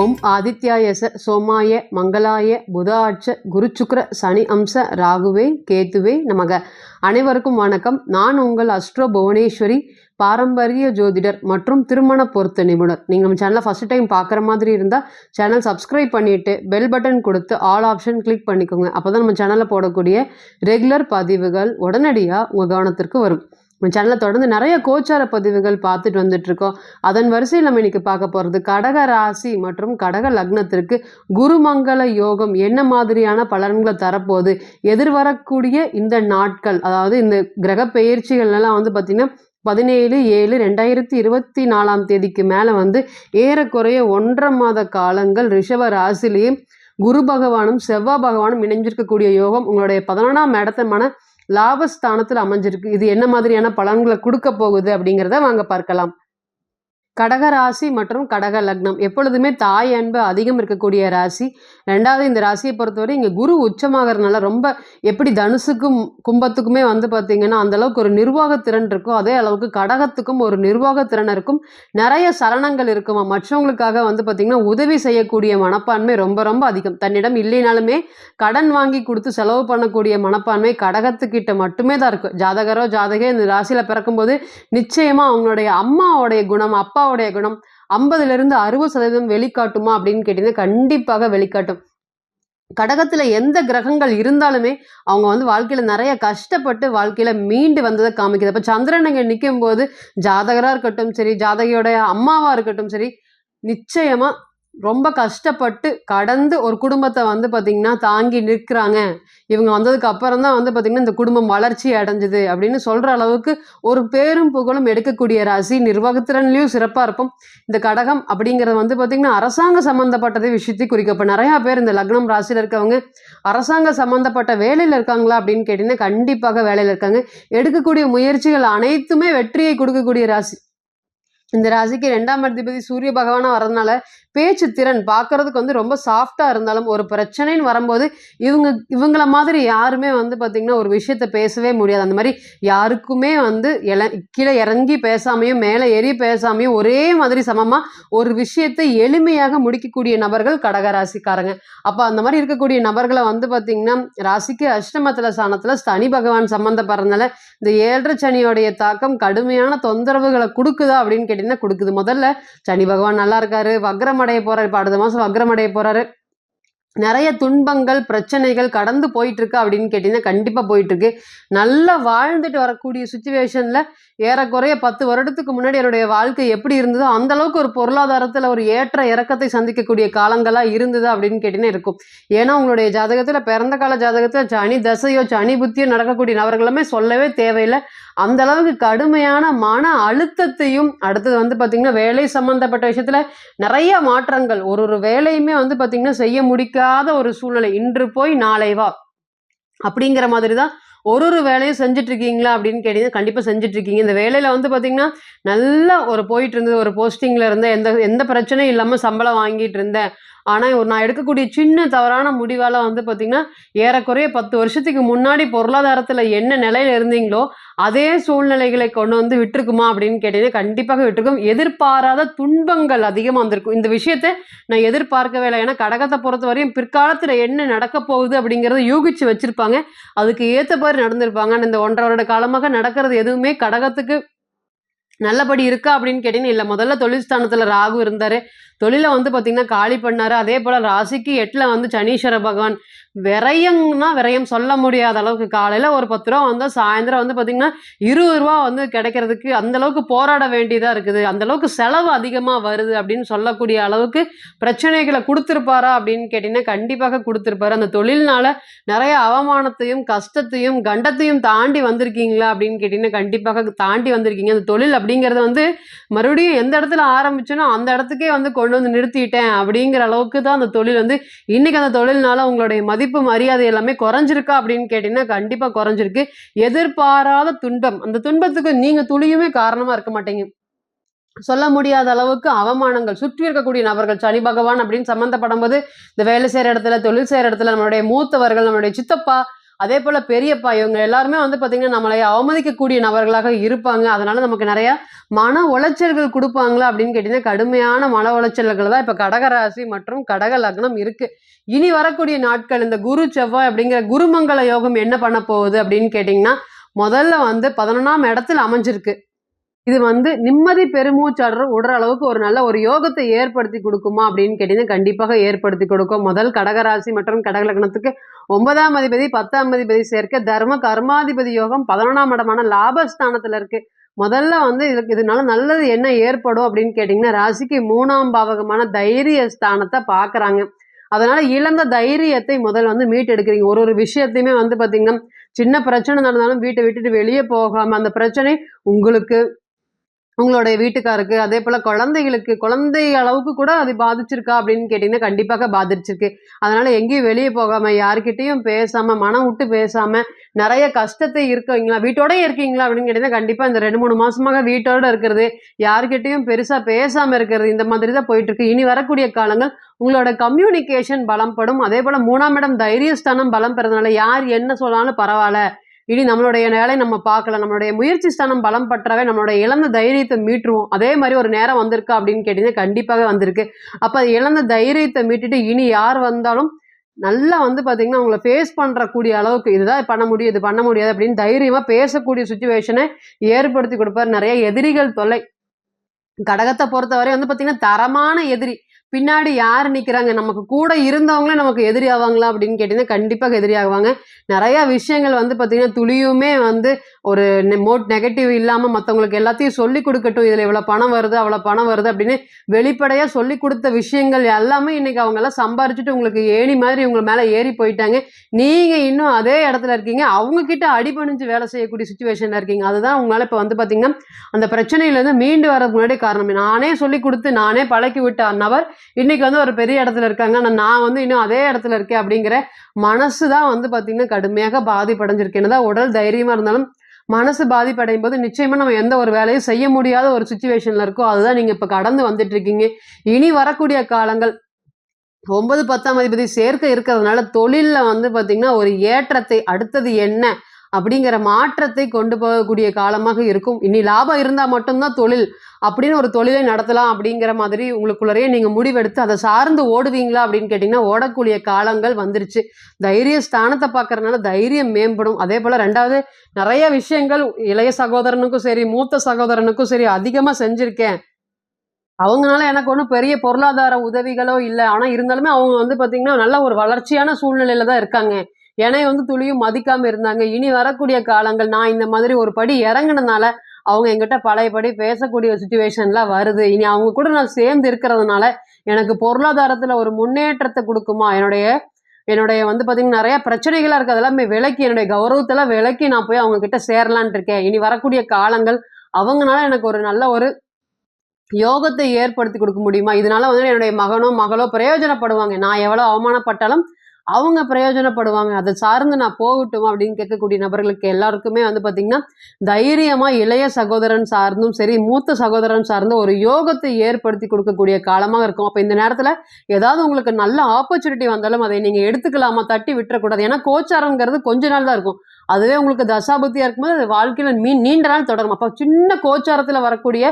ஓம் ஆதித்யாயச சோமாய மங்களாய புதாட்ச குருச்சுக்ர சனி அம்ச ராகுவே கேத்துவே நமக. அனைவருக்கும் வணக்கம். நான் உங்கள் அஸ்ட்ரோ புவனேஸ்வரி, பாரம்பரிய ஜோதிடர் மற்றும் திருமண பொருத்த நிபுணர். நீங்கள் நம்ம சேனலை ஃபஸ்ட் டைம் பார்க்குற மாதிரி இருந்தால் சேனல் சப்ஸ்கிரைப் பண்ணிவிட்டு பெல் பட்டன் கொடுத்து ஆல் ஆப்ஷன் கிளிக் பண்ணிக்கோங்க. அப்போ தான் நம்ம சேனலில் போடக்கூடிய ரெகுலர் பதிவுகள் உடனடியாக உங்கள் கவனத்திற்கு வரும். நம்ம சேனலில் தொடர்ந்து நிறைய கோச்சார பதிவுகள் பார்த்துட்டு வந்துட்டுருக்கோம். அதன் வரிசையில் நம்ம இன்றைக்கி பார்க்க போகிறது கடக ராசி மற்றும் கடக லக்னத்திற்கு குருமங்கள யோகம் என்ன மாதிரியான பலன்களை தரப்போகுது, எதிர்வரக்கூடிய இந்த நாட்கள், அதாவது இந்த கிரக பெயர்ச்சிகள்லாம் வந்து பார்த்திங்கன்னா 17/7/2024 மேலே ஏறக்குறைய 1.5 மாத காலங்கள் ரிஷப ராசிலேயே குரு பகவானும் செவ்வாய் பகவானும் இணைஞ்சிருக்கக்கூடிய யோகம் உங்களுடைய 11ஆம் இடத்தமான லாபஸ்தானத்தில் அமைஞ்சிருக்கு. இது என்ன மாதிரியான பலன்களை கொடுக்க போகுது அப்படிங்கிறத வாங்க பார்க்கலாம். கடக ராசி மற்றும் கடக லக்னம் எப்பொழுதுமே தாய் அன்பு அதிகம் இருக்கக்கூடிய ராசி. ரெண்டாவது, இந்த ராசியை பொறுத்தவரை இங்கே குரு உச்சமாகறதுனால ரொம்ப எப்படி தனுசுக்கும் கும்பத்துக்குமே பார்த்திங்கன்னா அந்தளவுக்கு ஒரு நிர்வாகத்திறன் இருக்கும், அதே அளவுக்கு கடகத்துக்கும் ஒரு நிர்வாகத்திறன் இருக்கும், நிறைய சலனங்கள் இருக்குமா. மற்றவங்களுக்காக பார்த்திங்கன்னா உதவி செய்யக்கூடிய மனப்பான்மை ரொம்ப ரொம்ப அதிகம். தன்னிடம் இல்லைனாலுமே கடன் வாங்கி கொடுத்து செலவு பண்ணக்கூடிய மனப்பான்மை கடகத்துக்கிட்ட மட்டுமே தான் இருக்கும். ஜாதகரோ ஜாதகே இந்த ராசியில் பிறக்கும்போது நிச்சயமாக அவங்களுடைய அம்மாவோடைய குணம், அப்பாவுடைய குணம் 50% வெளிக்காட்டுமா அப்படின்னு கேட்டீங்கன்னா கண்டிப்பாக வெளிக்காட்டும். கடகத்துல எந்த கிரகங்கள் இருந்தாலுமே அவங்க வாழ்க்கையில நிறைய கஷ்டப்பட்டு வாழ்க்கையில மீண்டு வந்ததை காமிக்குது. அப்ப சந்திரன் இங்க நிற்கும் போது ஜாதகரா இருக்கட்டும் சரி, ஜாதகையோட அம்மாவா இருக்கட்டும் சரி, நிச்சயமா ரொம்ப கஷ்டப்பட்டு கடந்து ஒரு குடும்பத்தை பார்த்திங்கன்னா தாங்கி நிற்கிறாங்க. இவங்க வந்ததுக்கு அப்புறம் தான் பார்த்திங்கன்னா இந்த குடும்பம் வளர்ச்சி அடைஞ்சுது அப்படின்னு சொல்கிற அளவுக்கு ஒரு பேரும் புகழும் எடுக்கக்கூடிய ராசி. நிர்வாகத்திறன்லையும் சிறப்பாக இருக்கும். இந்த கடகம் அப்படிங்கிறது பார்த்திங்கன்னா அரசாங்க சம்மந்தப்பட்டதை விஷயத்தை குறிக்கும். இப்போ நிறையா பேர் இந்த லக்னம் ராசியில் இருக்கவங்க அரசாங்க சம்மந்தப்பட்ட வேலையில் இருக்காங்களா அப்படின்னு கேட்டிங்கன்னா கண்டிப்பாக வேலையில் இருக்காங்க. எடுக்கக்கூடிய முயற்சிகள் அனைத்துமே வெற்றியை கொடுக்கக்கூடிய ராசி. இந்த ராசிக்கு 2ஆம் அதிபதி சூரிய பகவானா வரதுனால பேச்சு திறன் பார்க்கறதுக்கு ரொம்ப சாஃப்டா இருந்தாலும் ஒரு பிரச்சனைன்னு வரும்போது இவங்கள மாதிரி யாருமே பார்த்திங்கன்னா ஒரு விஷயத்த பேசவே முடியாது. அந்த மாதிரி யாருக்குமே கீழே இறங்கி பேசாமையும் மேலே ஏறி பேசாமையும் ஒரே மாதிரி சமமாக ஒரு விஷயத்தை எளிமையாக முடிக்கக்கூடிய நபர்கள் கடகராசிக்காரங்க. அப்போ அந்த மாதிரி இருக்கக்கூடிய நபர்களை பார்த்திங்கன்னா ராசிக்கு அஷ்டமத்தில் ஸ்தானத்தில் சனி பகவான் சம்மந்தப்படுறதுனால இந்த 7.5 சனியோடைய தாக்கம் கடுமையான தொந்தரவுகளை கொடுக்குதா அப்படின்னு கேட்டிங்கன்னா கொடுக்குது. முதல்ல சனி பகவான் நல்லா இருக்காரு, வக்ரம் அடைய போறாரு, இப்போ அடுத்த மாதம் வக்ரம் அடைய போறாரு. நிறைய துன்பங்கள் பிரச்சனைகள் கடந்து போயிட்டு இருக்கு அப்படின்னு கேட்டீங்கன்னா கண்டிப்பா போயிட்டு இருக்கு. நல்லா வாழ்ந்துட்டு வரக்கூடிய சுச்சுவேஷன்ல ஏறக்குறைய 10 வருடத்துக்கு முன்னாடி என்னுடைய வாழ்க்கை எப்படி இருந்ததோ அந்த அளவுக்கு ஒரு பொருளாதாரத்துல ஒரு ஏற்ற இறக்கத்தை சந்திக்கக்கூடிய காலங்களா இருந்தது அப்படின்னு கேட்டீங்கன்னா இருக்கும். ஏன்னா உங்களுடைய ஜாதகத்துல பிறந்த கால ஜாதகத்துல சனி தசையோ சனி புத்தியோ நடக்கக்கூடிய நபர்களுமே சொல்லவே தேவையில்லை. அந்த அளவுக்கு கடுமையான மன அழுத்தத்தையும் அடுத்தது பாத்தீங்கன்னா வேலை சம்பந்தப்பட்ட விஷயத்துல நிறைய மாற்றங்கள், ஒரு வேலையுமே பாத்தீங்கன்னா செய்ய முடிக்காத ஒரு சூழ்நிலை, இன்று போய் நாளை வா அப்படிங்கிற மாதிரி தான் ஒரு வேலையும் செஞ்சுட்டு இருக்கீங்களா அப்படின்னு கேட்டீங்கன்னா கண்டிப்பா செஞ்சுட்டு இருக்கீங்க. இந்த வேலையில பாத்தீங்கன்னா நல்லா ஒரு போயிட்டு இருந்தது, ஒரு போஸ்டிங்ல இருந்தேன், எந்த பிரச்சனையும் இல்லாம சம்பளம் வாங்கிட்டு இருந்தேன். ஆனால் நான் எடுக்கக்கூடிய சின்ன தவறான முடிவால் பார்த்திங்கன்னா ஏறக்குறைய 10 வருஷத்துக்கு முன்னாடி பொருளாதாரத்தில் என்ன நிலையில் இருந்தீங்களோ அதே சூழ்நிலைகளை கொண்டு விட்டுருக்குமா அப்படின்னு கேட்டீங்கன்னா கண்டிப்பாக விட்டுருக்கும். எதிர்பாராத துன்பங்கள் அதிகமாக வந்திருக்கும். இந்த விஷயத்தை நான் எதிர்பார்க்கவே இல்லை. ஏன்னா கடகத்தை பொறுத்த வரையும் பிற்காலத்தில் என்ன நடக்க போகுது அப்படிங்கிறத யூகிச்சு வச்சுருப்பாங்க, அதுக்கு ஏற்ற மாதிரி நடந்திருப்பாங்க. இந்த 1.5 வருட காலமாக நடக்கிறது எதுவுமே கடகத்துக்கு நல்லபடி இருக்கா அப்படின்னு கேட்டீங்கன்னா இல்லை. முதல்ல தொழில் ஸ்தானத்தில் ராகு இருந்தார், தொழிலை பார்த்திங்கன்னா காலி பண்ணார். அதே போல் ராசிக்கு 8ல் சனீஸ்வர பகவான் விரயம்னா விரயம் சொல்ல முடியாத அளவுக்கு காலையில் ஒரு 10 ரூபா வந்தால் சாயந்தரம் பார்த்திங்கன்னா 20 ரூபா கிடைக்கிறதுக்கு அந்தளவுக்கு போராட வேண்டியதாக இருக்குது. அந்தளவுக்கு செலவு அதிகமாக வருது அப்படின்னு சொல்லக்கூடிய அளவுக்கு பிரச்சனைகளை கொடுத்துருப்பாரா அப்படின்னு கேட்டிங்கன்னா கண்டிப்பாக கொடுத்துருப்பாரு. அந்த தொழில்னால நிறைய அவமானத்தையும் கஷ்டத்தையும் கண்டத்தையும் தாண்டி வந்திருக்கீங்களா அப்படின்னு கேட்டிங்கன்னா கண்டிப்பாக தாண்டி வந்திருக்கீங்க. அந்த தொழில் அப்படிங்கிறது மறுபடியும் எந்த இடத்துல ஆரம்பிச்சோன்னா அந்த இடத்துக்கே கொண்டு நிறுத்திட்டேன் அப்படிங்கிற அளவுக்கு தான் அந்த தொழில் இன்னைக்கு அந்த தொழில்னால உங்களுடைய மதிப்பு மரியாதை எல்லாமே குறைஞ்சிருக்கா அப்படின்னு கேட்டீங்கன்னா கண்டிப்பா குறைஞ்சிருக்கு. எதிர்பாராத துன்பம், அந்த துன்பத்துக்கு நீங்க துளியுமே காரணமா இருக்க மாட்டீங்க. சொல்ல முடியாத அளவுக்கு அவமானங்கள் சுற்றி இருக்கக்கூடிய நபர்கள் சனி பகவான் அப்படின்னு சம்பந்தப்படும் போது இந்த வேலை செய்யற இடத்துல தொழில் செய்யற இடத்துல நம்மளுடைய மூத்தவர்கள், நம்மளுடைய சித்தப்பா அதே போல பெரியப்பா இவங்க எல்லாருமே வந்து பார்த்தீங்கன்னா நம்மளை அவமதிக்கக்கூடிய நபர்களாக இருப்பாங்க. அதனால நமக்கு நிறைய மன உளைச்சல்கள் குடுப்பாங்களா அப்படின்னு கேட்டீங்கன்னா, கடுமையான மன உளைச்சல்கள் தான் இப்ப கடக ராசி மற்றும் கடக லக்னம் இருக்கு. இனி வரக்கூடிய நாட்கள் இந்த குரு, செவ்வாய் அப்படிங்கிற குருமங்கள யோகம் என்ன பண்ண போகுது அப்படின்னு கேட்டீங்கன்னா, முதல்ல வந்து 11ஆம் இடத்துல அமைஞ்சிருக்கு. இது வந்து நிம்மதி பெருமூச்சாடுற விடுற அளவுக்கு ஒரு நல்ல ஒரு யோகத்தை ஏற்படுத்தி குடுக்குமா அப்படின்னு கேட்டீங்கன்னா, கண்டிப்பாக ஏற்படுத்தி கொடுக்கும். முதல் கடகராசி மற்றும் கடக லக்னத்துக்கு 9ஆம் அதிபதி, 10ஆம் அதிபதி சேர்க்க தர்ம கர்மாதிபதி யோகம் 11ஆம் இடமான லாபஸ்தானத்துல இருக்கு. முதல்ல வந்து இதனால நல்லது என்ன ஏற்படும் அப்படின்னு கேட்டீங்கன்னா, ராசிக்கு 3ஆம் பாவகமான தைரிய ஸ்தானத்த பார்க்குறாங்க. அதனால இழந்த தைரியத்தை முதல்ல வந்து மீட்டெடுக்கிறீங்க. ஒரு ஒரு விஷயத்தையுமே வந்து பார்த்தீங்கன்னா, சின்ன பிரச்சனை நடந்தாலும் வீட்ட விட்டுட்டு வெளிய போகாம அந்த பிரச்சனை உங்களுக்கு உங்களுடைய வீட்டுக்காருக்கு, அதே போல குழந்தைகளுக்கு, குழந்தை அளவுக்கு கூட அது பாதிச்சிருக்கா அப்படின்னு கேட்டீங்கன்னா, கண்டிப்பாக பாதிச்சிருக்கு. அதனால எங்கேயும் வெளிய போகாம, யார்கிட்டயும் பேசாம, மனம் விட்டு பேசாம, நெறைய கஷ்டத்தை இருக்கீங்களா? வீட்டோடயே இருக்கீங்களா? அப்படின்னு கேட்டீங்கன்னா, கண்டிப்பா இந்த 2, 3 மாசமாக வீட்டோட இருக்கிறது, யார்கிட்டயும் பெருசா பேசாம இருக்கிறது, இந்த மாதிரி தான் போயிட்டுருக்கு. இனி வரக்கூடிய காலங்கள் உங்களோட கம்யூனிகேஷன் பலம்படும். அதே போல 3ஆம் இடம் தைரியஸ்தானம் பலம் பெறதுனால, யார் என்ன சொன்னாலும் பரவால்ல. இனி நம்மளுடைய வேலைய நம்ம பார்க்கலாம். நம்மளுடைய முயற்சி ஸ்தானம் பலம் பற்றாவே நம்மளுடைய இழந்த தைரியத்த மீட்டுருவோம். அதே மாரி ஒரு நேரம் வந்திருக்கா அப்படின்னு கேட்டீங்கன்னா, கண்டிப்பாக வந்திருக்கு. அப்ப இழந்த தைரியத்த மீட்டுட்டு இனி யார் வந்தாலும் நல்லா வந்து பார்த்தீங்கன்னா, உங்கள ஃபேஸ் பண்றக்கூடிய அளவுக்கு இதுதான் பண்ண முடியும், இது பண்ண முடியாது அப்படின்னு தைரியமா பேசக்கூடிய சிச்சுவேஷன ஏற்படுத்தி குடுப்பார். நெறைய எதிரிகள் தொல்லை. கடகத்த பொறுத்தவரை வந்து பார்த்தீங்கன்னா, தரமான எதிரி. பின்னாடி யார் நிக்கிறாங்க? நமக்கு கூட இருந்தவங்களே நமக்கு எதிரி ஆவாங்களா? அப்படின்னு கேட்டீங்கன்னா, கண்டிப்பாக எதிரி ஆவாங்க. நெறைய விஷயங்கள் வந்து பார்த்தீங்கன்னா, துளியுமே வந்து ஒரு நெகட்டிவ் இல்லாம மத்தவங்களுக்கு எல்லாத்தையும் சொல்லிக் குடுக்கட்டும். இதுல இவ்வளோ பணம் வருது, அவ்வளோ பணம் வருது அப்படின்னு வெளிப்படையா சொல்லிக் குடுத்த விஷயங்கள் எல்லாமே இன்னைக்கு அவங்கலாம் சம்பாரிச்சுட்டு உங்களுக்கு ஏணி மாதிரி உங்க மேல ஏறி போயிட்டாங்க. நீங்க இன்னும் அதே இடத்துல இருக்கீங்க. அவங்க கிட்ட அடிபணிஞ்சு வேலை செய்யக்கூடிய சிச்சுவேஷன்ல இருக்கீங்க. அதுதான் உங்களால இப்ப வந்து பார்த்தீங்கன்னா, அந்த பிரச்சனையிலேருந்து மீண்டு வரதுக்கு முன்னாடி காரணம். நானே சொல்லிக் குடுத்து, நானே பழக்கி விட்ட நபர் இன்னைக்கு வந்து ஒரு பெரிய இடத்துல இருக்காங்க. ஆனா நான் வந்து இன்னும் அதே இடத்துல இருக்கேன் அப்படிங்கிற மனசு தான் வந்து பார்த்தீங்கன்னா, கடுமையாக பாதிப்படைஞ்சிருக்கு. என்னதான் உடல் தைரியமா இருந்தாலும், மனசு பாதிப்படையும் போது நிச்சயமா நம்ம எந்த ஒரு வேலையும் செய்ய முடியாத ஒரு சிச்சுவேஷன்ல இருக்கோம். அதுதான் நீங்க இப்ப கடந்து வந்துட்டு இருக்கீங்க. இனி வரக்கூடிய காலங்கள் 9, 10ஆம் அதிபதி சேர்க்கை இருக்கிறதுனால தொழில்ல வந்து பார்த்தீங்கன்னா, ஒரு ஏற்றத்தை அடுத்தது என்ன? அப்படிங்கிற மாற்றத்தை கொண்டு போகக்கூடிய காலமாக இருக்கும். இனி லாபம் இருந்தா மட்டும் தான் தொழில் அப்படின்னு ஒரு தொழிலை நடத்தலாம் அப்படிங்கிற மாதிரி உங்களுக்குள்ளேயே நீங்க முடிவெடுத்து அதை சார்ந்து ஓடுவீங்களா அப்படின்னு கேட்டீங்கன்னா, ஓடக்கூடிய காலங்கள் வந்துருச்சு. தைரிய ஸ்தானத்தை பார்க்கறதுனால தைரியம் மேம்படும். அதே போல 2வது நெறைய விஷயங்கள் இளைய சகோதரனுக்கும் சரி, மூத்த சகோதரனுக்கும் சரி அதிகமா செஞ்சிருக்கேன். அவங்கனால எனக்கு ஒண்ணும் பெரிய பொருளாதார உதவிகளோ இல்ல. ஆனா இருந்தாலுமே அவங்க வந்து பார்த்தீங்கன்னா, நல்ல ஒரு வளர்ச்சியான சூழ்நிலையில தான் இருக்காங்க. என்னைய வந்து துளியும் மதிக்காம இருந்தாங்க. இனி வரக்கூடிய காலங்கள் நான் இந்த மாதிரி ஒரு படி இறங்குனனால, அவங்க என்கிட்ட பழையபடி பேசக்கூடிய சிச்சுவேஷன்லாம் வருது. இனி அவங்க கூட நான் சேர்ந்து இருக்கிறதுனால, எனக்கு பொருளாதாரத்துல ஒரு முன்னேற்றத்த குடுக்குமா? என்னுடைய என்னுடைய வந்து பார்த்தீங்கன்னா, நெறைய பிரச்சனைகளா இருக்கு. அதெல்லாமே விலக்கி என்னுடைய கௌரவத்தெல்லாம் விலக்கி நான் போய் அவங்க கிட்ட சேரலான்ட்டு இருக்கேன். இனி வரக்கூடிய காலங்கள் அவங்கனால எனக்கு ஒரு நல்ல ஒரு யோகத்தை ஏற்படுத்தி குடுக்க முடியுமா? இதனால வந்து என்னுடைய மகனோ, மகளோ பிரயோஜனப்படுவாங்க. நான் எவ்வளோ அவமானப்பட்டாலும், அவங்க பிரயோஜனப்படுவாங்க. அத சார்ந்து நான் போகட்டுமா? அப்படின்னு கேட்கக்கூடிய நபர்களுக்கு எல்லாருக்குமே வந்து பார்த்தீங்கன்னா, தைரியமா இளைய சகோதரன் சார்ந்தும் சரி, மூத்த சகோதரன் சார்ந்த ஒரு யோகத்தை ஏற்படுத்தி குடுக்கக்கூடிய காலமா இருக்கும். அப்ப இந்த நேரத்துல ஏதாவது உங்களுக்கு நல்ல ஆப்பர்ச்சுனிட்டி வந்தாலும், அதை நீங்க எடுத்துக்கலாமா? தட்டி விட்டுறக்கூடாது. ஏன்னா கோச்சாரம்ங்கிறது கொஞ்ச நாள் தான் இருக்கும். அதுவே உங்களுக்கு தசாபுத்தியா இருக்கும்போது, அது வாழ்க்கையில நீண்ட நாள் தொடரும். அப்ப சின்ன கோச்சாரத்துல வரக்கூடிய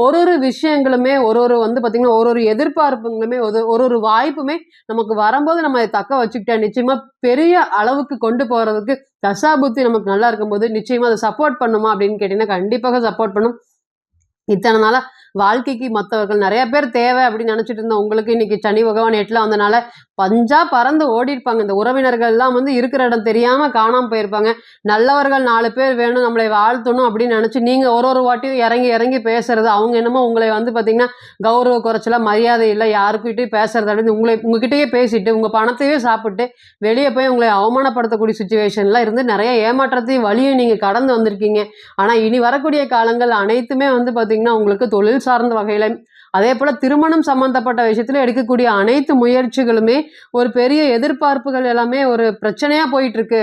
ஒரு ஒரு விஷயங்களுமே ஒரு ஒரு வந்து பார்த்தீங்கன்னா, ஒரு ஒரு எதிர்பார்ப்புங்களுமே ஒரு ஒரு வாய்ப்புமே நமக்கு வரம்போது நம்ம அத தக்க வச்சுக்கிட்டா நிச்சயமா பெரிய அளவுக்கு கொண்டு போறதுக்கு தசாபுத்தி நமக்கு நல்லா இருக்கும்போது, நிச்சயமா அத சப்போர்ட் பண்ணுமா அப்படின்னு கேட்டீங்கன்னா, கண்டிப்பாக சப்போர்ட் பண்ணும். இத்தன நாளா வாழ்க்கைக்கு மத்தவர்கள் நெறைய பேர் தேவை அப்படின்னு நினைச்சிட்டு இருந்த உங்களுக்கு இன்னைக்கு சனி பகவான் 8ல வந்தனால பஞ்சா பறந்து ஓடிருப்பாங்க. இந்த உறவினர்கள்லாம் வந்து இருக்கிற இடம் தெரியாம காணாம போயிருப்பாங்க. நல்லவர்கள் 4 பேர் வேணும், நம்மளை வாழ்த்தணும் அப்படின்னு நினைச்சு நீங்க ஒரு ஒரு வாட்டியும் இறங்கி இறங்கி பேசுறது, அவங்க என்னமோ உங்களை வந்து பார்த்தீங்கன்னா, கௌரவ குறைச்சலா, மரியாதை இல்ல, யாருக்கிட்டயும் பேசுறது அப்படின்னு உங்ககிட்டயே பேசிட்டு, உங்க பணத்தையே சாப்பிட்டு, வெளிய போய் உங்களை அவமானப்படுத்தக்கூடிய சிச்சுவேஷன்லாம் இருந்து நெறைய ஏமாற்றத்தையும், வலியும் நீங்க கடந்து வந்திருக்கீங்க. ஆனா இனி வரக்கூடிய காலங்கள் அனைத்துமே வந்து பார்த்தீங்கன்னா, உங்களுக்கு தொழில் சார்ந்த வகையில அதேபோல திருமணம் சம்பந்தப்பட்ட விஷயத்துல எடுக்கக்கூடிய அனைத்து முயற்சிகளுமே ஒரு பெரிய எதிர்பார்ப்புகள் எல்லாமே ஒரு பிரச்சனையா போயிட்டு இருக்கு.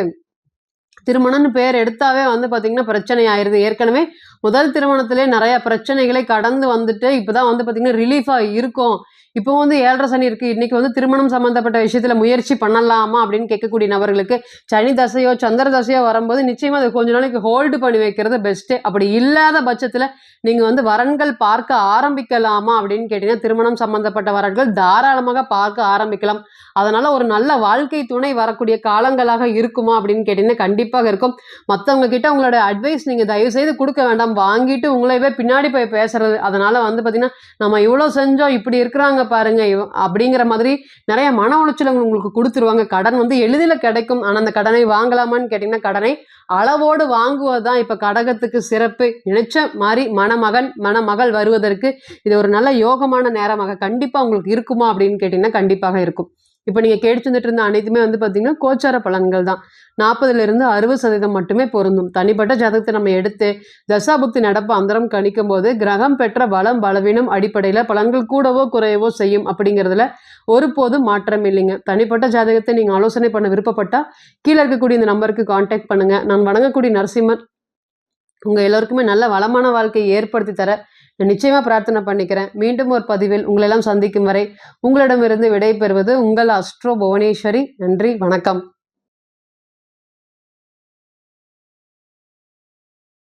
திருமணம்னு பேர் எடுத்தாவே வந்து பார்த்தீங்கன்னா, பிரச்சனை ஆயிருது. ஏற்கனவே முதல் திருமணத்திலே நெறைய பிரச்சனைகளை கடந்து வந்துட்டு, இப்பதான் வந்து பார்த்தீங்கன்னா, ரிலீஃபா இருக்கோம். இப்போ வந்து 7.5 சனி இருக்கு, இன்னைக்கு வந்து திருமணம் சம்பந்தப்பட்ட விஷயத்துல முயற்சி பண்ணலாமா அப்படின்னு கேட்கக்கூடிய நபர்களுக்கு சனி தசையோ சந்திர தசையோ வரும்போது நிச்சயமா அதை கொஞ்ச நாளைக்கு ஹோல்டு பண்ணி வைக்கிறது பெஸ்ட்டு. அப்படி இல்லாத பட்சத்துல நீங்க வந்து வரன்கள் பார்க்க ஆரம்பிக்கலாமா அப்படின்னு கேட்டீங்கன்னா, திருமணம் சம்பந்தப்பட்ட வரன்கள் தாராளமாக பார்க்க ஆரம்பிக்கலாம். அதனால ஒரு நல்ல வாழ்க்கை துணை வரக்கூடிய காலங்களாக இருக்குமா அப்படின்னு கேட்டீங்கன்னா கண்டிப்பாக இருக்கும். மற்றவங்க கிட்ட உங்களோட அட்வைஸ் நீங்க தயவு செய்து கொடுக்க வேண்டாம். வாங்கிட்டு உங்களையவே பின்னாடி போய் பேசுறது. அதனால வந்து பாத்தீங்கன்னா, நம்ம இவ்வளோ செஞ்சோம் இப்படி இருக்கிறாங்க பாருங்க அப்படிங்கிற மாதிரி நிறைய மன உளைச்சல் உங்களுக்கு கொடுத்துருவாங்க. கடன் வந்து எளிதில் கிடைக்கும். ஆனால் அந்த கடனை வாங்கலாமான்னு கேட்டிங்கன்னா, கடனை அளவோடு வாங்குவது தான் இப்போ கடகத்துக்கு சிறப்பு. நினைச்ச மாதிரி மணமகன் மணமகள் வருவதற்கு இது ஒரு நல்ல யோகமான நேரமாக கண்டிப்பாக உங்களுக்கு இருக்குமா அப்படின்னு கேட்டிங்கன்னா கண்டிப்பாக இருக்கும். இப்போ நீங்கள் கேட்டு வந்துட்டு இருந்த அனைத்துமே வந்து பார்த்தீங்கன்னா கோச்சார பலன்கள் தான். 40% 60% மட்டுமே பொருந்தும். தனிப்பட்ட ஜாதகத்தை நம்ம எடுத்து தசாபுக்தி நடப்பு அந்தரம் கணிக்கும் போது கிரகம் பெற்ற பலம் பலவீனம் அடிப்படையில் பலன்கள் கூடவோ குறையவோ செய்யும் அப்படிங்கிறதுல ஒருபோதும் மாற்றம் இல்லைங்க. தனிப்பட்ட ஜாதகத்தை நீங்கள் ஆலோசனை பண்ண விருப்பப்பட்டால் கீழே இருக்கக்கூடிய இந்த நம்பருக்கு கான்டாக்ட் பண்ணுங்க. நான் வணங்கக்கூடிய நரசிம்மர் உங்கள் எல்லோருக்குமே நல்ல வளமான வாழ்க்கையை ஏற்படுத்தி தர நிச்சயமா பிரார்த்தனை பண்ணிக்கிறேன். மீண்டும் ஒரு பதிவில் உங்களெல்லாம் சந்திக்கும் வரை உங்களிடமிருந்து விடை பெறுவது உங்கள் அஸ்ட்ரோ புவனேஸ்வரி. நன்றி, வணக்கம்.